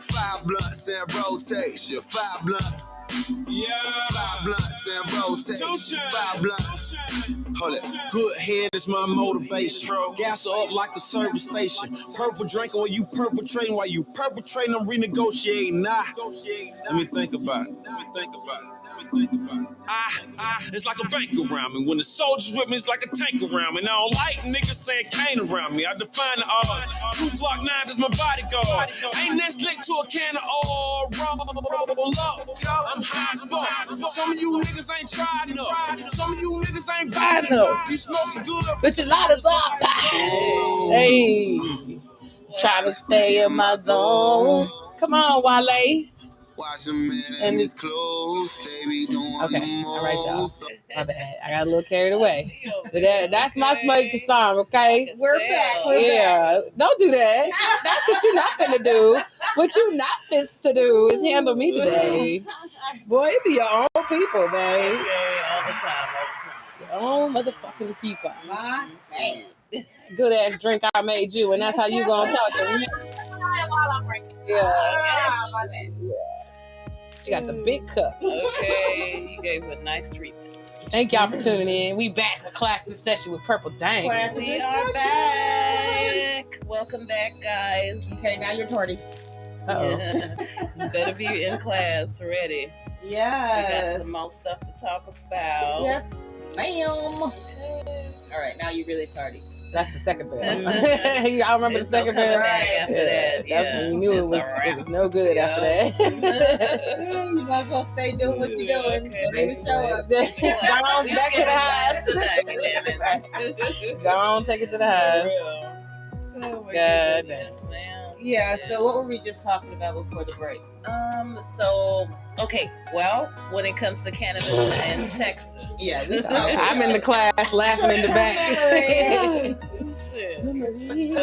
Five blunts in rotation. Five blunt. Yeah. Five blunts in rotation. Five blunts. Hold it. Good head is my motivation. Gas her up like a service station. Purple drink on you perpetrating. While you perpetrating, I'm renegotiating. Nah. Let me think about it. It's like a bank around me. When the soldiers with me, it's like a tank around me. And I don't like niggas saying Kane around me. I define the odds. 2 Glock 9s is my bodyguard. Ain't that slick to a can of oil. Roll up. I'm high as fuck. Some of you niggas ain't tried enough. Some of you niggas ain't bad enough. You smoking good, but your light is up. Hey, try to stay in my zone. Come on, Wale. Watch a man and his clothes. They be doing Okay, the most. all right, y'all. My bad. I got a little carried away. But that's my smoking song, okay? We're back. Don't do that. That's what you're not finna do. What you not fit to do is handle me today. Boy, it be your own people, babe. All the time. Your own motherfucking people. My bad. Good ass drink I made you, and that's how you gonna talk to me. Yeah. My bad. She got the big cup. Okay, you gave a nice treatment. Thank y'all for tuning in. We back with Classes Session with Purple Dank. We are back. Welcome back, guys. Okay, now you're tardy. Uh-oh. You better be in class ready. Yes. We got some more stuff to talk about. Yes, ma'am. All right, now you're really tardy. That's the second bell. Y'all remember the second bell? After that. That's when you knew it was no good after that. You might as well stay doing what you're doing. Okay. Don't even show up. Go on, back to the house. Go on, take it to the house. Oh my God goodness, man. Yeah, so what were we just talking about before the break? Well, when it comes to cannabis in Texas. Yeah, I'm in the class laughing in the back.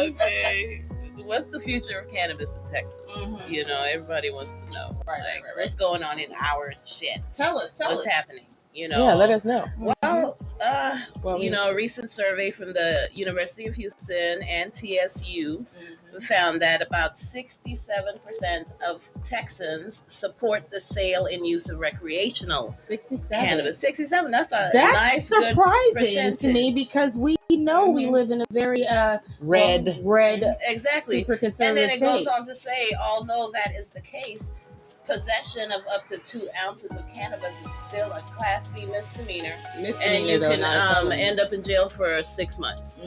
Okay. What's the future of cannabis in Texas? Mm-hmm. You know, everybody wants to know. Right. What's going on in our shit? Tell us. What's happening? You know. Yeah, let us know. Well, Well, a recent survey from the University of Houston and TSU found that about 67% of Texans support the sale and use of recreational 67. cannabis. 67. That's nice, surprising to me because we know we live in a very red, exactly, super conservative and then it state. goes on to say, although that is the case, possession of up to 2 ounces of cannabis is still a Class B misdemeanor, and you can end up in jail for 6 months.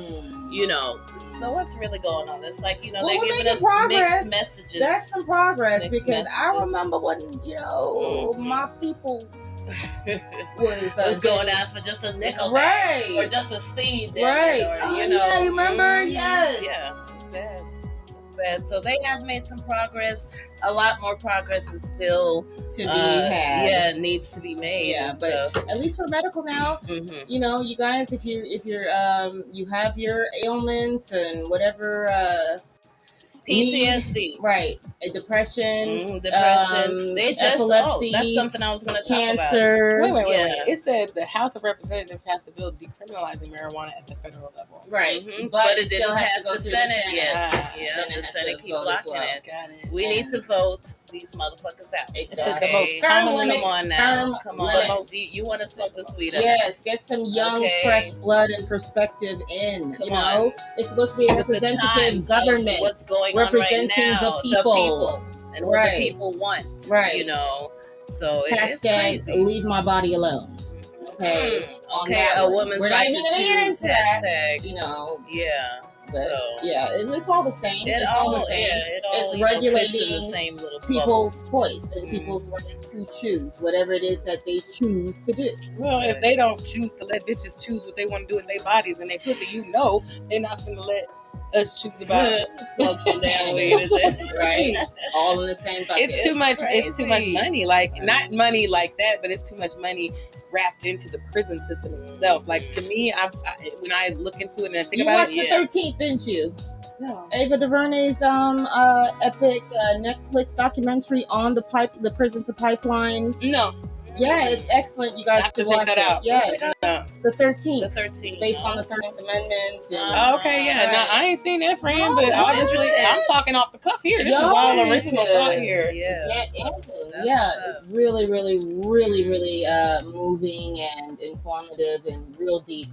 You know, so what's really going on? It's like, they're giving us mixed messages. That's some progress because messages. I remember when my people was going out for just a nickel, right, or just a seed, right? Or, yeah, you remember? Yes. Yeah. Bad. So they have made some progress. A lot more progress is still to be had. Yeah, needs to be made. Yeah, but at least we're medical now. You know, you guys, if you're you have your ailments and whatever PTSD, right? Depression, epilepsy. That's something I was going to talk about. Cancer. Wait. It said the House of Representatives has to bill decriminalizing marijuana at the federal level. Right, but it didn't pass the Senate yet. The Senate keeps blocking it. We need to vote these motherfuckers out. Exactly. The most term common limits. Come on now. Term limits. You want to smoke this weed? Yes, get some young, fresh blood and perspective in. It's supposed to be a representative government. What's going representing on right now, the people and what the people want. Right. So hashtag leave my body alone. Okay. A woman's right to choose. Hashtag. Yeah. But it's all the same. It's all the same. It's regulating people's choice and people's right to choose whatever it is that they choose to do. Well, if they don't choose to let bitches choose what they want to do with their bodies and they pussy, they're not going to let us choose about smoke some damn weed, right? All in the same bucket. It's too much. It's too much money. Like not money like that, but it's too much money wrapped into the prison system itself. Like to me, when I look into it and I think about it, you watched the 13th, didn't you? No. Ava DuVernay's epic Netflix documentary on the prison to pipeline. No. Yeah, it's excellent. You guys should watch check that out. Yes, the 13th. The 13th, based on the 13th Amendment. And, okay, yeah. Right. Now I ain't seen that, friend, but obviously I'm talking off the cuff here. This is all original thought here. Really, really, really, really moving and informative and real deep.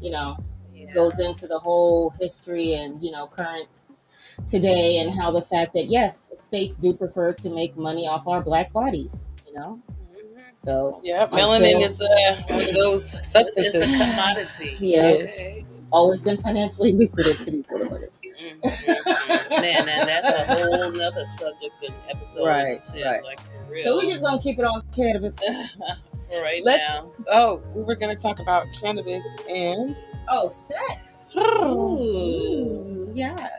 You know, goes into the whole history and current today, and how the fact that yes, states do prefer to make money off our black bodies. So melanin is one of those substances. It's a commodity. Yes, it's always been financially lucrative to these motherfuckers. Man, and that's a whole nother subject and episode. Right. Like, so we're just gonna keep it on cannabis now. We were gonna talk about cannabis and sex. Ooh. Yes.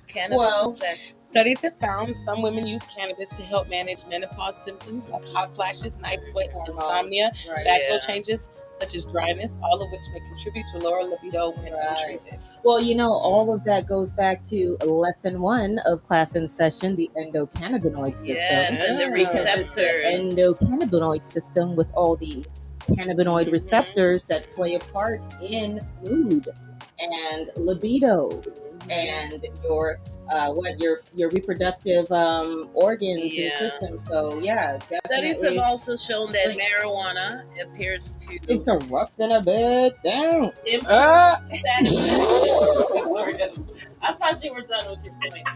Cannabis and sex. Studies have found some women use cannabis to help manage menopause symptoms like hot flashes, night sweats, insomnia, vaginal changes such as dryness, all of which may contribute to lower libido when untreated. Well, all of that goes back to lesson 1 of class in session, the endocannabinoid system. Yes, and the receptors. Because it's the endocannabinoid system with all the cannabinoid receptors that play a part in mood and libido and your reproductive organs and systems. So definitely. Studies have also shown that marijuana appears to interrupting a bitch down. I thought you were done with your point.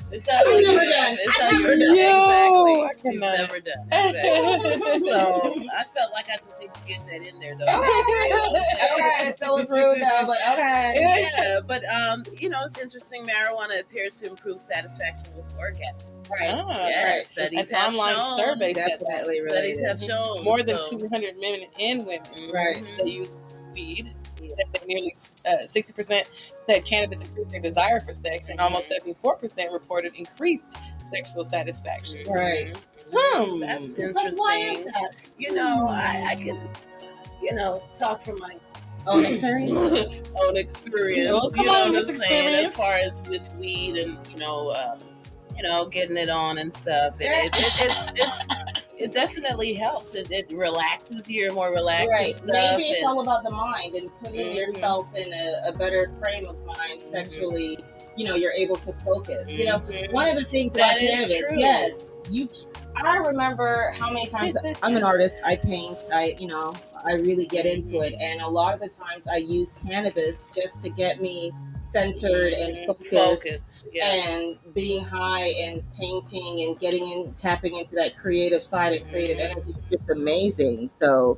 It's I'm never done. It's how you're done. Exactly. It's never done. Exactly. So I felt like I just need to get that in there, though. Okay, so it's rude though, but okay. Yeah, but it's interesting. Marijuana appears to improve satisfaction with orgasm. Right. Studies have shown. Survey definitely really studies have shown more than 200 men and women that use weed. That nearly 60% said cannabis increased their desire for sex, and almost 74% reported increased sexual satisfaction. Right. That's interesting. Why is that? I can, talk from my own experience. Well, come on, Miss Experience. As far as with weed and getting it on and stuff. It definitely helps. It relaxes you. You're more relaxed. Right. And stuff, maybe it's all about the mind and putting yourself in a better frame of mind sexually. You're able to focus. One of the things about cannabis, I remember how many times I'm an artist. I paint. I really get into it, and a lot of the times I use cannabis just to get me centered and focused and being high and painting and tapping into that creative side and creative energy is just amazing. So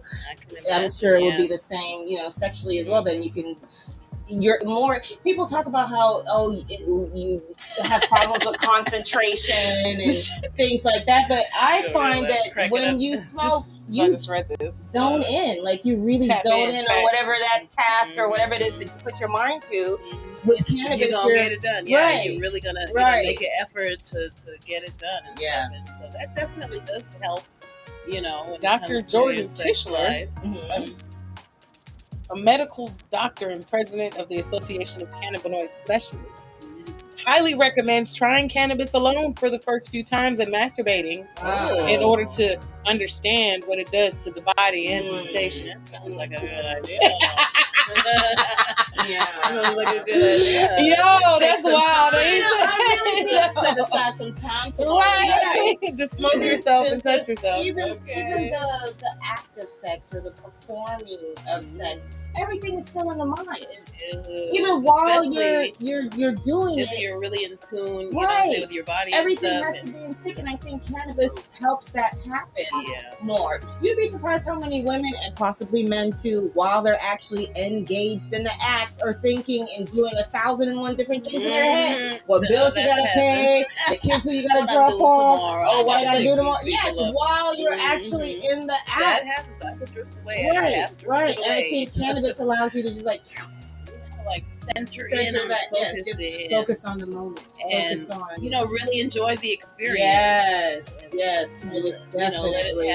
I'm sure it would be the same, sexually as well. Then you're more, people talk about how you have problems with concentration and things like that, but I find that when you smoke, you zone in, like you really zone in on whatever that task or whatever it is that you put your mind to. With cannabis, you're gonna get it done. You're really gonna make an effort to get it done. And so that definitely does help. Dr. Jordan Tischler, a medical doctor and president of the Association of Cannabinoid Specialists, highly recommends trying cannabis alone for the first few times and masturbating in order to understand what it does to the body and sensation. Sounds like a good idea. Sounds like a good idea. Yo, that's wild. I really set aside some time to to smoke yourself and touch yourself. Even the act of sex or the performing of sex, everything is still in the mind. Even while you're doing it, you're really in tune, with your body. Everything has to be in sync, and I think cannabis helps that happen more. You'd be surprised how many women and possibly men too, while they're actually engaged in the act, are thinking and doing 1,001 different things in their head. What bills you gotta pay, the kids who you gotta drop off, what I gotta do tomorrow. Yes, while you're actually in the act. That happens. I could drift away. Right. And I think cannabis allows you to just center in on just focus on the moment and really enjoy the experience. Yes, cannabis definitely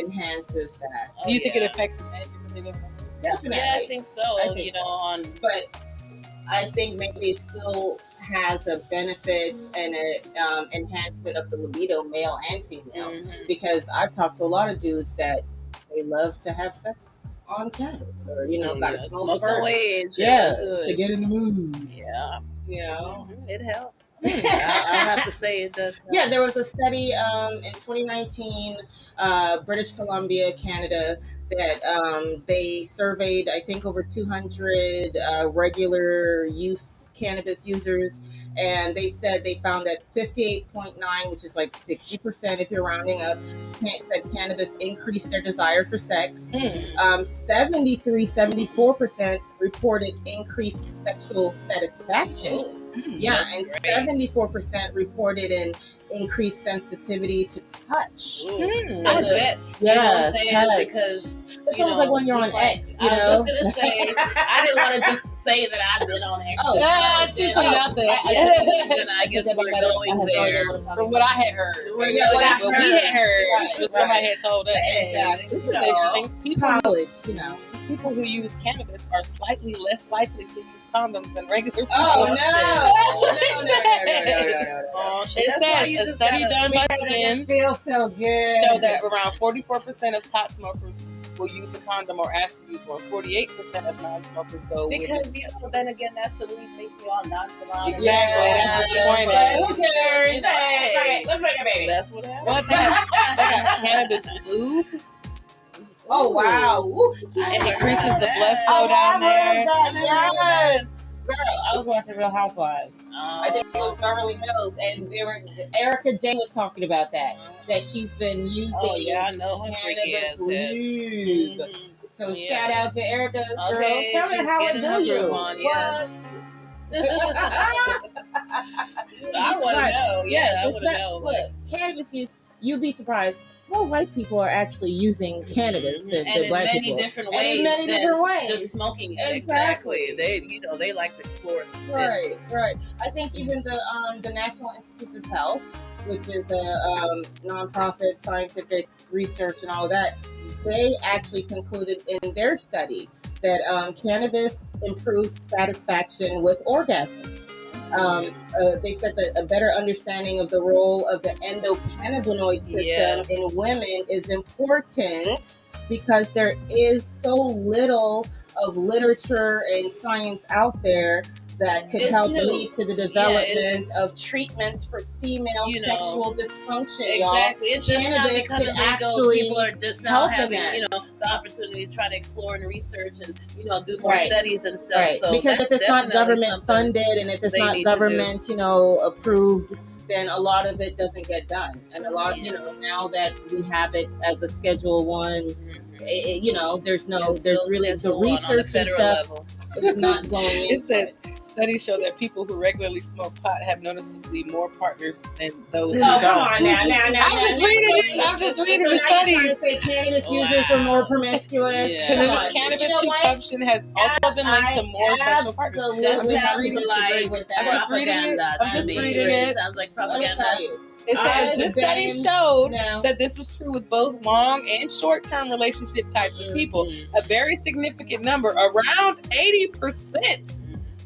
enhances that. Do you think it affects men differently than women? Definitely. Yeah, I think so. But I think maybe it still has a benefit and a enhancement of the libido, male and female, because I've talked to a lot of dudes that they love to have sex on cannabis, or gotta smoke first, to get in the mood. It helps. I'll have to say it does help. Yeah, there was a study in 2019, British Columbia, Canada, that they surveyed, I think, over 200 regular use cannabis users, and they said they found that 58.9, which is like 60% if you're rounding up, said cannabis increased their desire for sex. 74% reported increased sexual satisfaction. Yeah, and 74% reported an increased sensitivity to touch. So touch. Because it's almost like when you're on X, you know. I was just gonna say, I didn't want to just say that I've been on X. She put it out there. I guess we're going there. From what I had heard. What we had heard, what somebody had told us. Exactly. This is interesting. College, people who use cannabis are slightly less likely to use condoms than regular people. Oh, no. It says a study done by STEM feels so good. showed that around 44% of pot smokers will use a condom or ask to use one. 48% of non-smokers though. Because then again, that's the lead make you all nonchalant. Exactly. That's the point. Who cares? Okay, let's make a baby. That's what happens. What they got cannabis lube. Oh wow! Ooh. It increases the blood flow down there. Yes. Girl, I was watching Real Housewives. I think it was Beverly Hills, and Erica Jane was talking about that she's been using cannabis lube. So shout out to Erica, girl. Tell me how it do you. What? I want to know. Yes, it's not. Look, cannabis use. You'd be surprised. More white people are actually using cannabis than black people. In many different ways. Just smoking it. Exactly. They like to explore. Right. I think even the National Institutes of Health, which is a nonprofit scientific research and all of that, they actually concluded in their study that cannabis improves satisfaction with orgasm. They said that a better understanding of the role of the endocannabinoid system in women is important because there is so little of literature and science out there that could help lead to the development of treatments for female sexual dysfunction. Exactly. It's just cannabis could actually people are just now having the opportunity to try to explore and research and do more studies and stuff. Right. So because if it's not government funded and if it's not government approved, then a lot of it doesn't get done. And a lot now that we have it as a Schedule 1, there's really the research and stuff. It's not going into it. Says studies show that people who regularly smoke pot have noticeably more partners than those who don't. Come on now. I'm just reading the studies. Trying to say cannabis users are more promiscuous. Yeah. Cannabis consumption has also been linked to more sexual partners. Absolutely have to disagree with that. I'm just reading it. Sounds like propaganda. Let me tell you. It says this study showed that this was true with both long and short-term relationship types of people. A very significant number, around 80%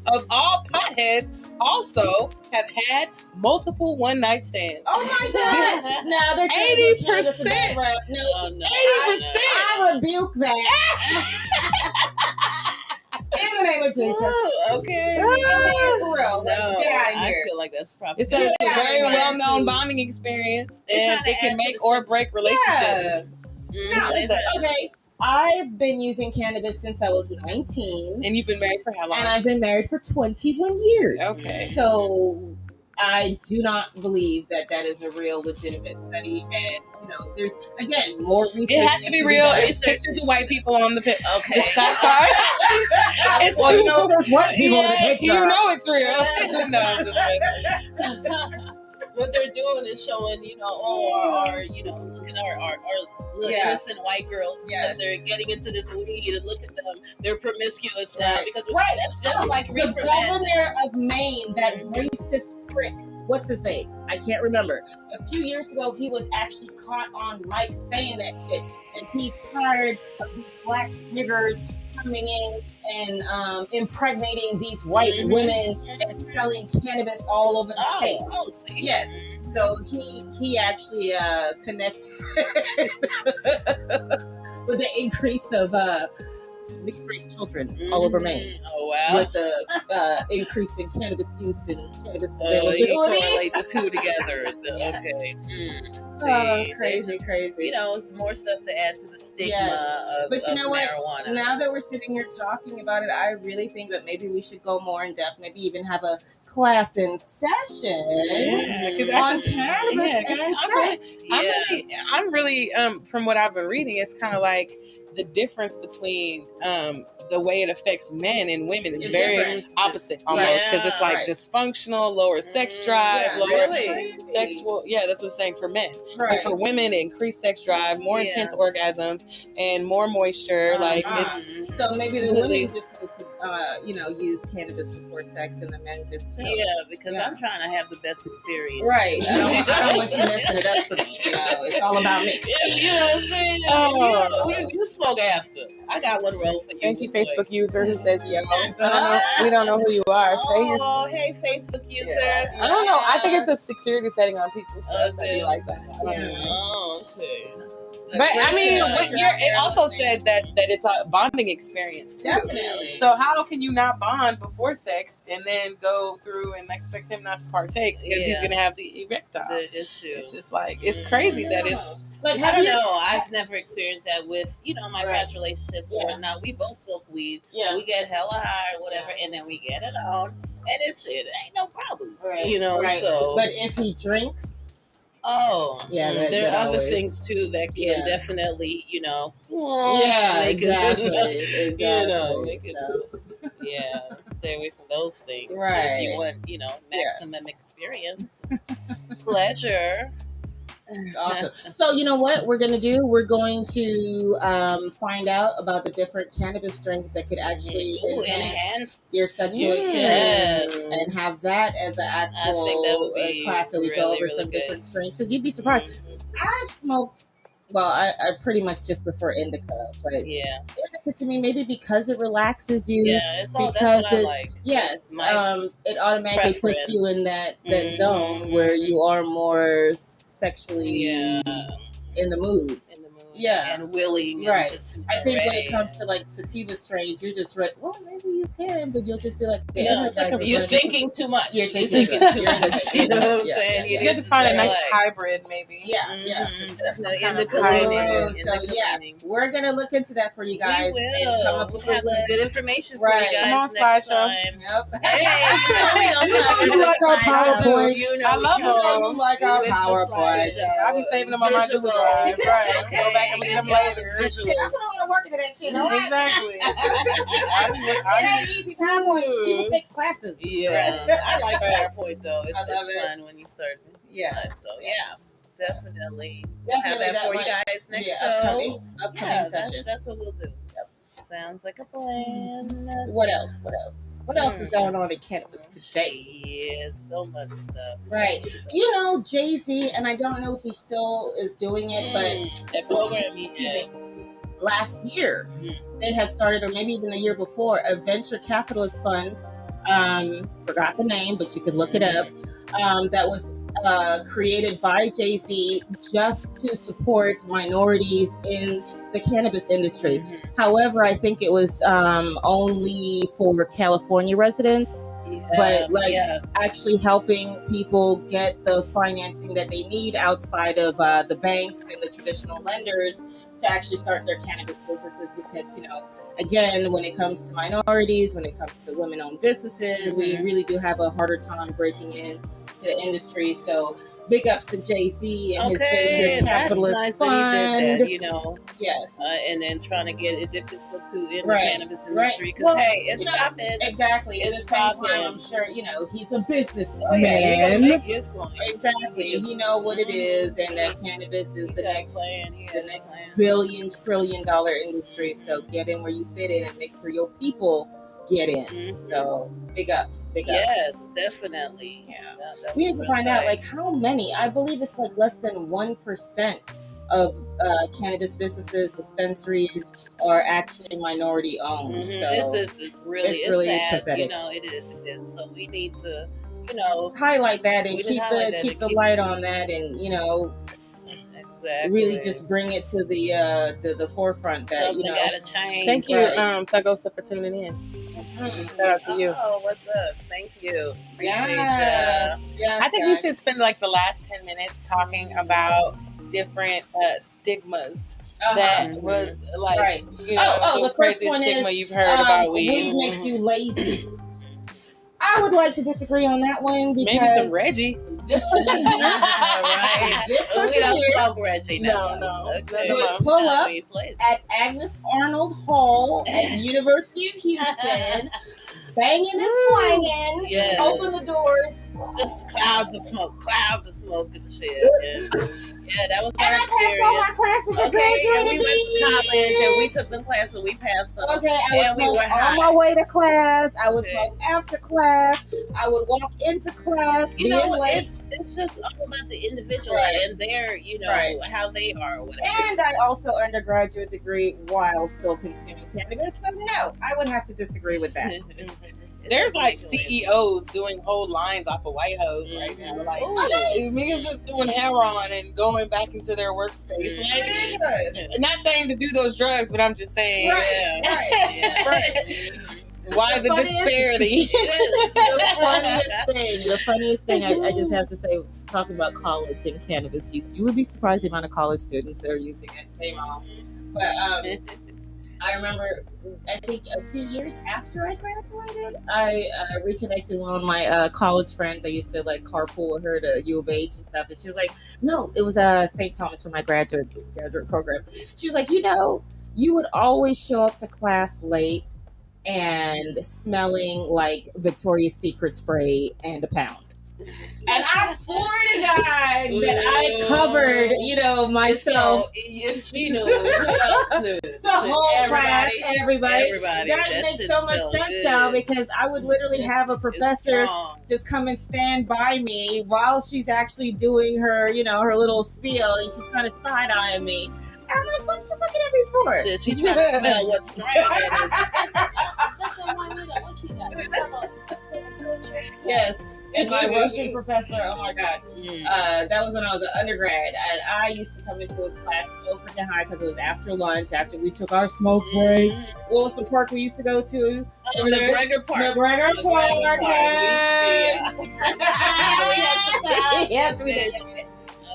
of all potheads also have had multiple one-night stands. Oh my God! No, they're 80%. No, 80%. I rebuke that. In the name of Jesus. Okay. For real. Get out of here. I feel like that's probably. It says it's a very well-known bonding experience, and it can make or break relationships. Okay. I've been using cannabis since I was 19. And you've been married for how long? And I've been married for 21 years. Okay. So I do not believe that is a real legitimate study. And, there's, again, more research. It has to be real. It's pictures of white people on the picture. Okay. It's well, there's white people in the picture. You know it's real. No, I'm just kidding. What they're doing is showing, looking at our innocent white girls. Yes. They're getting into this weed and look at them. They're promiscuous now. Because that's just like the governor of Maine, that racist prick, what's his name? I can't remember. A few years ago, he was actually caught on mic saying that shit, and he's tired of these black niggers coming in and impregnating these white women and selling cannabis all over the state. Yes. So he actually connected with the increase of mixed race children all over Maine. Oh wow! With the increase in cannabis use and cannabis You availability. correlate the two together. Okay. Crazy. You know, it's more stuff to add to the stigma of, but you know what? marijuana. Now that we're sitting here talking about it, I really think that maybe we should go more in depth. Maybe even have a class in session on cannabis and sex. I'm really from what I've been reading, it's kind of like the difference between the way it affects men and women is very opposite almost, because it's like dysfunctional, lower sex drive, lower sexual. Yeah, that's what I'm saying for men. But for women, increased sex drive, more intense orgasms, and more moisture. Like it's so maybe the women just need to use cannabis before sex, and the men just chill. Yeah, because I'm trying to have the best experience. Right. I don't want you messing it up for me. It's all about me. You know what I'm saying? You smoke after. I got one roll for you. Thank you, Facebook user who says yo. We don't know who you are. Hey, Facebook user. I don't know. I think it's a security setting on people's phones that be like that. Okay. But I mean, it also said that it's a bonding experience too. Definitely. So how can you not bond before sex and then go through and expect him not to partake because he's gonna have the erectile? It's just like it's crazy that it's. But I don't know. I've never experienced that with my past relationships or whatnot. We both smoke weed. Yeah. We get hella high or whatever, and then we get it on, and it ain't no problems. Right. So. But if he drinks. There are other things too that can definitely, stay away from those things. Right. If you want, maximum experience, pleasure. It's awesome. So you know what we're going to do? We're going to find out about the different cannabis strengths that could actually enhance your sexual experience and have that as an actual class that we go over some different strains, because you'd be surprised. I've smoked. Well, I pretty much just prefer indica, but indica to me, maybe because it relaxes you, it's all, because that's what I like. It automatically puts you in that zone where you are more sexually in the mood. And willing. Right. And I think when it comes to like sativa strains, you're just well, maybe you can, but you'll just be like, you're thinking too much. You're thinking too much. You know what I'm saying? You have to find a nice hybrid, maybe. We're gonna look into that for you guys and come up with a list. Good information for you guys. Come on, slideshow. You like our PowerPoints? I love them. You like our PowerPoints? I'll be saving them on my Google Drive. Right. Go back and look at them later. Shit, I put a lot of work into that shit. Exactly. It ain't easy PowerPoints. People take classes. Yeah, I like PowerPoint though. It's fun when you start. Definitely have that for you guys next show. Upcoming session. That's what we'll do. Yep. Sounds like a plan. What else? What else is going on in cannabis today? Yeah, so much stuff. Right. Jay-Z, and I don't know if he still is doing it, but that program last year they had started, or maybe even the year before, a venture capitalist fund. Forgot the name, but you could look it up. That was created by Jay-Z just to support minorities in the cannabis industry. However, I think it was only for California residents. But actually helping people get the financing that they need outside of the banks and the traditional lenders to actually start their cannabis businesses, because again, when it comes to minorities, when it comes to women-owned businesses, we really do have a harder time breaking in to the industry. So big ups to Jay-Z and his venture capitalist fund. Yes. And then trying to get different people in the cannabis industry, because it's popping. Exactly. At the same time, I'm sure he's a businessman. Exactly. He know what it is, and that cannabis is the next billion trillion dollar industry. So get in where you fit in and make sure your people get in. So big ups. Yes, definitely. Yeah. We need to find out like how many. I believe it's like less than 1% of cannabis businesses, dispensaries are actually minority owned. So it's really sad. pathetic. You know, it is. So we need to, highlight that and keep the light on that, and really just bring it to the forefront that something gotta change. Thank you, Thugosta, for tuning in. Shout out to you. Oh, what's up? Thank you. Yes, I think we should spend like the last 10 minutes talking about different stigmas that was like, the first one stigma is you've heard about weed. Weed makes you lazy. I would like to disagree on that one because maybe some Reggie. This person here, right? This person we don't here, smoke Reggie. No. Would pull up at Agnes Arnold Hall at University of Houston, banging and swinging, open the doors. Just clouds of smoke and shit. Yeah, that was. And I passed all my classes and graduated. We went to college and we took them classes and we passed them. Okay, I would smoke on my way to class. I would smoke after class. I would walk into class. It's just all about the individual and their, how they are or whatever. And I also undergraduate degree while still consuming cannabis. So no, I would have to disagree with that. There's like CEOs doing whole lines off of White House right now. Like, niggas just doing heroin and going back into their workspace. Like, not saying to do those drugs, but I'm just saying. Why the disparity? The funniest thing I just have to say, talking about college and cannabis use, you would be surprised the amount of college students that are using it. Hey, Mom. But I remember, I think a few years after I graduated, I reconnected with one of my college friends. I used to like carpool with her to U of H and stuff. And she was like, no, it was St. Thomas for my graduate program. She was like, you would always show up to class late and smelling like Victoria's Secret spray and a pound. And I swear to God that I covered, myself. If she knew, who else knew? The whole class, everybody. That makes so much sense now, because I would literally have a professor just come and stand by me while she's actually doing her, her little spiel, and she's kind of side-eyeing me. And I'm like, what you looking at me for? She's trying to smell what's strong. Yes, and my Russian professor, oh my God, that was when I was an undergrad, and I used to come into his class so freaking high because it was after lunch, after we took our smoke break. What was the park we used to go to? The Gregor Park. The Gregor Park. Yes, we did.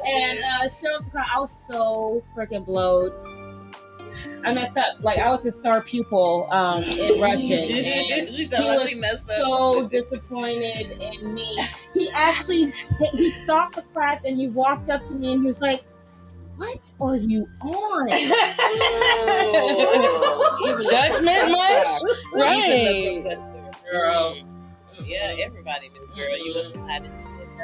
And show up to class, I was so freaking blowed. I messed up. Like, I was his star pupil in Russian, and he was so disappointed in me. He stopped the class and he walked up to me and he was like, "What are you on?" Judgment much? Right. Girl. Yeah, everybody knew, girl. You wasn't hiding.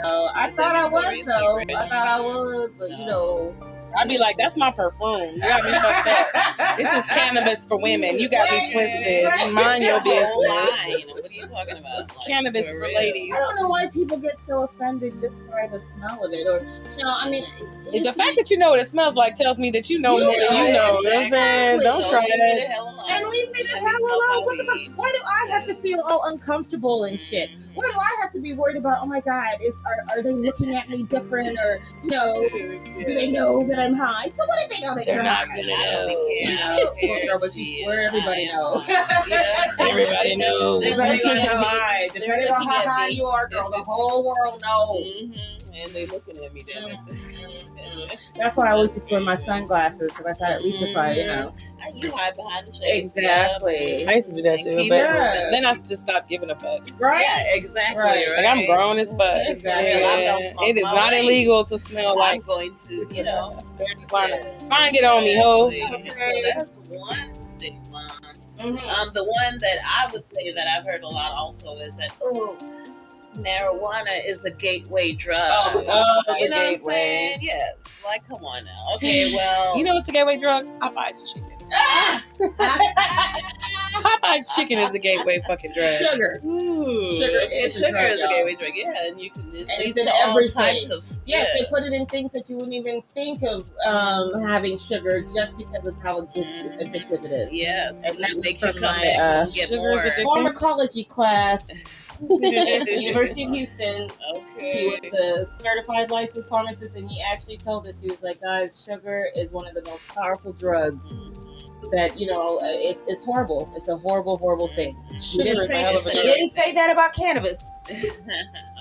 No, I thought I was, though. But I'd be like, that's my perfume. You got me fucked up. This is cannabis for women. You got me twisted. Mind your business. What are you talking about? Like, Cannabis for ladies. I don't know why people get so offended just by the smell of it. Or, the fact that you know what it smells like tells me that you know more than you know. Exactly. Don't try it. And leave me the hell alone. What the fuck? Why do I have to feel all uncomfortable and shit? Why do I have to be worried about, oh my God, are they looking at me different? Or, do they know that I'm high? So what if they know that you're high? Girl, but you swear everybody knows. Everybody knows. Depending on how high. Depending on how high you are, girl, the whole world knows. And they looking at me down. That's why I always just wear my sunglasses, because I thought at least if I, You hide behind the shades. Exactly. I used to do that too, but then I just stopped giving a fuck. Right? Yeah, exactly. Right. Like, I'm grown as fuck. Exactly. Yeah. It is not illegal to smell like. I'm going to, Find it on me, ho. So that's one stigma. The one that I would say that I've heard a lot also is that, marijuana is a gateway drug. You know what I'm saying? Yes. Like, come on now. Okay, well. You know what's a gateway drug? I buy shit. Popeyes chicken is the gateway fucking drug. Sugar. Ooh. Sugar is a drug, y'all. gateway drug. Yeah, and you can just And it's lead in to all everything. types of Yes, they put it in things that you wouldn't even think of having sugar just because of how addictive it is. Yes, And that it was makes you from come my back and get more. pharmacology class at the University of Houston. Okay. He was a certified licensed pharmacist, and he actually told us, he was like, guys, sugar is one of the most powerful drugs that, it's horrible. It's a horrible, horrible thing. He didn't say that about cannabis.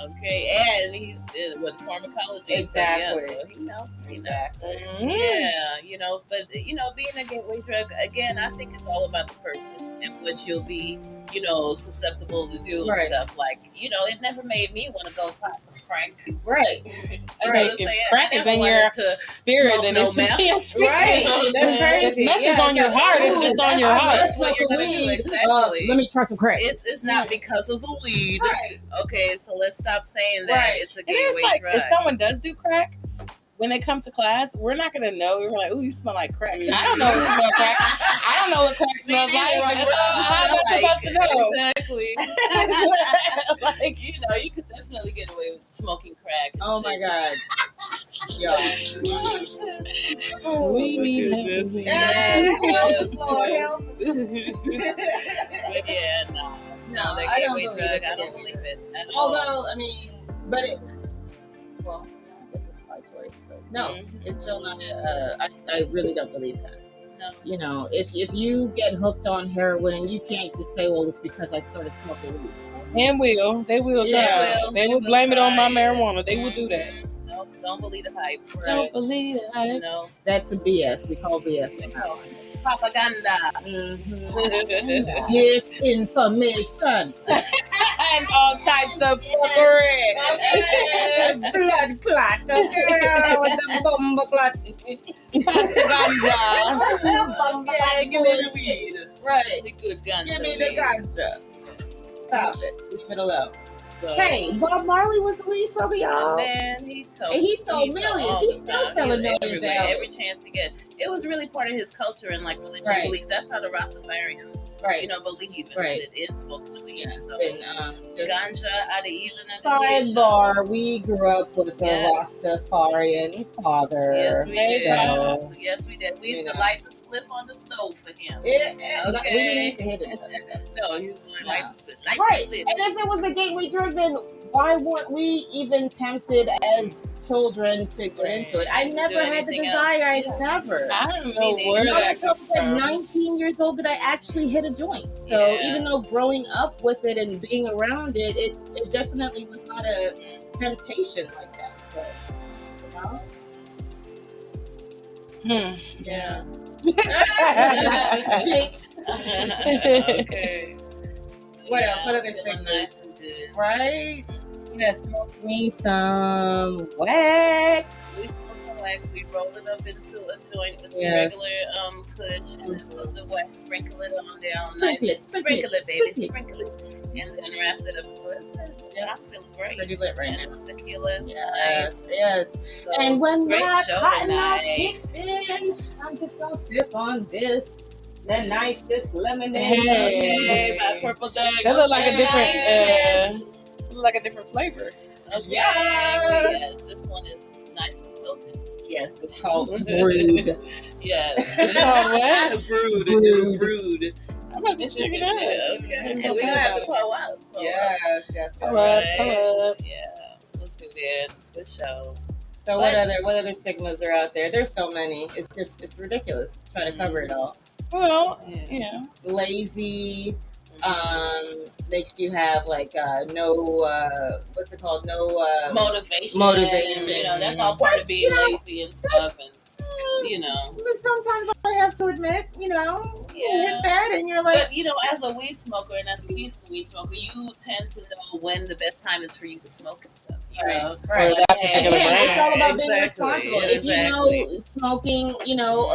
Okay, and he's with pharmacology. Exactly. So, yeah, so he knows. Exactly. Yeah, but being a gateway drug, again, I think it's all about the person and what you'll be, susceptible to do and stuff. Like, it never made me want to go find some crank. Right. If crack is in your spirit, then it's just in your spirit. Right. That's crazy. If meth is on your heart, it's just on your heart. Let's smoke a weed. Exactly. Let me try some crack. It's not because of the weed. Right. Okay, so let's stop saying that it's a gateway And it's like, drug. if someone does do crack, when they come to class, we're not gonna know. We're like, "Ooh, you smell like crack." I don't know what smells crack. I don't know what crack smells like. How am I supposed to know? Exactly. Like, you could definitely get away with smoking crack. Oh my God. Yeah. we need help. Help us, Lord, help us. But yeah, no, that I don't gateway believe drug, it's a I don't gateway believe it at all. Although, but it. Well, I guess it's my choice. But no, it's still not. I really don't believe that. No. If you get hooked on heroin, you can't just say, "Well, it's because I started smoking weed." They will try. They will blame it on my marijuana. They will do that. No, don't believe the hype. Right. Don't believe the hype. No. That's a BS. We call BS. Propaganda. Disinformation. And all types of fuckery. Blood clot. With the bomba clot. Propaganda. Give me the weed. Right. Good ganja. Give me the ganja. Stop it. Leave it alone. So, Hey, Bob Marley was a weed smoker, y'all. Man, he sold millions. He's still selling millions out. Every chance he gets. It was really part of his culture and like religious belief. That's how the Rastafarians, believe. Right. It is smoking the weed. Yes. So, And, just ganja out of even. Sidebar: we grew up with a Rastafarian father. Yes, we did. So, yes, we did. We used to light the slip on the stove for him. We didn't used to hit it. No, he was going to light the slip. Right. And if it was a gateway drug, then why weren't we even tempted as children to get into it? I never had the desire. I never. I don't know where Not that until comes from. 19 years old did I actually hit a joint. So even though growing up with it and being around it, it definitely was not a temptation like that. But, Yeah. Jinx. Okay. What else? What other stigmas? Right? Yeah, smoked me some wax. We smoked some wax. We rolled it up into a joint with some regular push and then put the wax, sprinkle it on down. Sprinkle it, baby. Sprinkle it. And then wrapped it up. Yeah, I feel great. Pretty lit right now. Tequila. Yes. So, and when my cotton mouth tonight. kicks in, I'm just gonna sip on this. The nicest lemonade. Hey, my purple dog. That look like a different flavor. Okay. Yes. This one is nice and potent. Yes, it's called brewed. Yes. It's called what? Brewed. It is brewed. I'm about to check it out. Okay. And we're gonna have to pull out. Yes. Hold up. Yeah. Let's do that. Good show. So what other stigmas are out there? There's so many. It's ridiculous to try to cover it all. Well, yeah. Lazy. Makes you have like no what's it called? No motivation. You know, that's all part of being lazy and stuff. And but sometimes I have to admit, you hit that, and you're like, but as a weed smoker and as a seasoned weed smoker, you tend to know when the best time is for you to smoke and stuff. Right. Or that particular Again, brand. it's all about being Exactly, responsible. If you know smoking,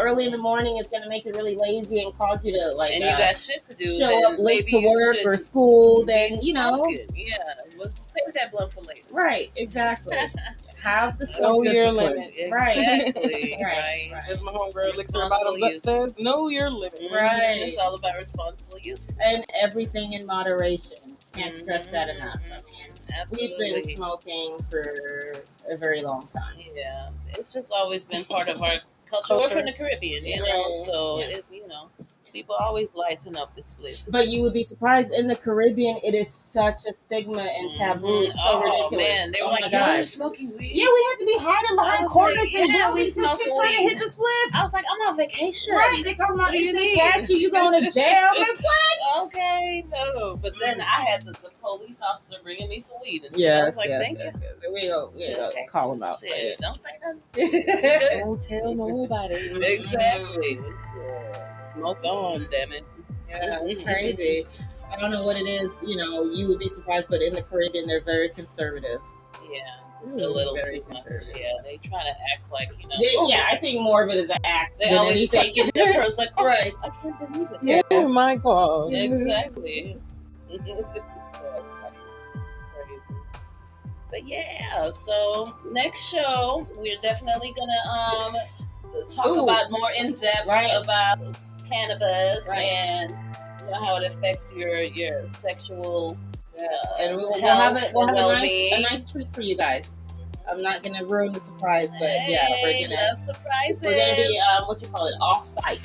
early in the morning is going to make you really lazy and cause you to and you got shit to do, show then up late maybe to you work or shouldn't school, be then smoking. Yeah, well, save that blunt for later. right, exactly. Have the Know your self-discipline. limits. Right. Exactly. Right. As my homegirl licks her Responsible bottoms up use. says, know your limits. Right. It's all about responsible use. And everything in moderation. Can't stress that enough. I mean, we've been Absolutely. smoking for a very long time. Yeah, it's just always been part of our culture. We're from the Caribbean, you know, Right. so Yeah. people always lighten up this place. But you would be surprised, in the Caribbean, it is such a stigma and taboo. It's so ridiculous. Man, they were my like, God. "You're smoking weed." Yeah, we had to be hiding behind was corners like, and yeah, we buildings and shit smoke trying to weed. hit the spliff. I was like, "I'm on vacation." Right, they talking about What do if you they mean? catch you, you going to jail. I'm like, what? Okay, no. But then I had the police officer bringing me some weed. And I was Yes, like, yes, thank yes, yes. We go Okay. call them out. you. Don't say nothing. Don't tell nobody. Exactly. Smoke on, damn it. Yeah, it's crazy. I don't know what it is. You would be surprised, but in the Caribbean, they're very conservative. Yeah, it's a little very too much. conservative. Yeah, they try to act like Yeah, I think more of it is an act They than always anything. take it different. It's like, oh, Right. I can't believe it. Yes. Oh my God. Exactly. So it's funny. It's crazy. But yeah, so next show we're definitely gonna talk about more in depth about cannabis and how it affects your sexual. Yes, and we'll have a nice treat for you guys. I'm not gonna ruin the surprise, but yeah, we're gonna be off-site.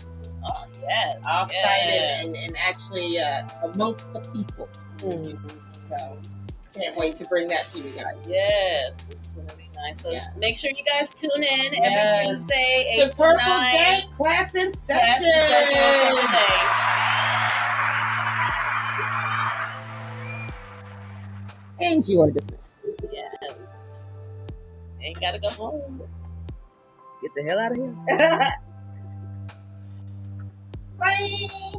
Oh yes, Off-site and actually amongst the people. So can't wait to bring that to you guys. Yes, it's gonna be nice. So make sure you guys tune in every Tuesday to 8 Purple to 9. Dank Class in Session. And you are dismissed. Yes. Ain't gotta go home. Get the hell out of here. Bye.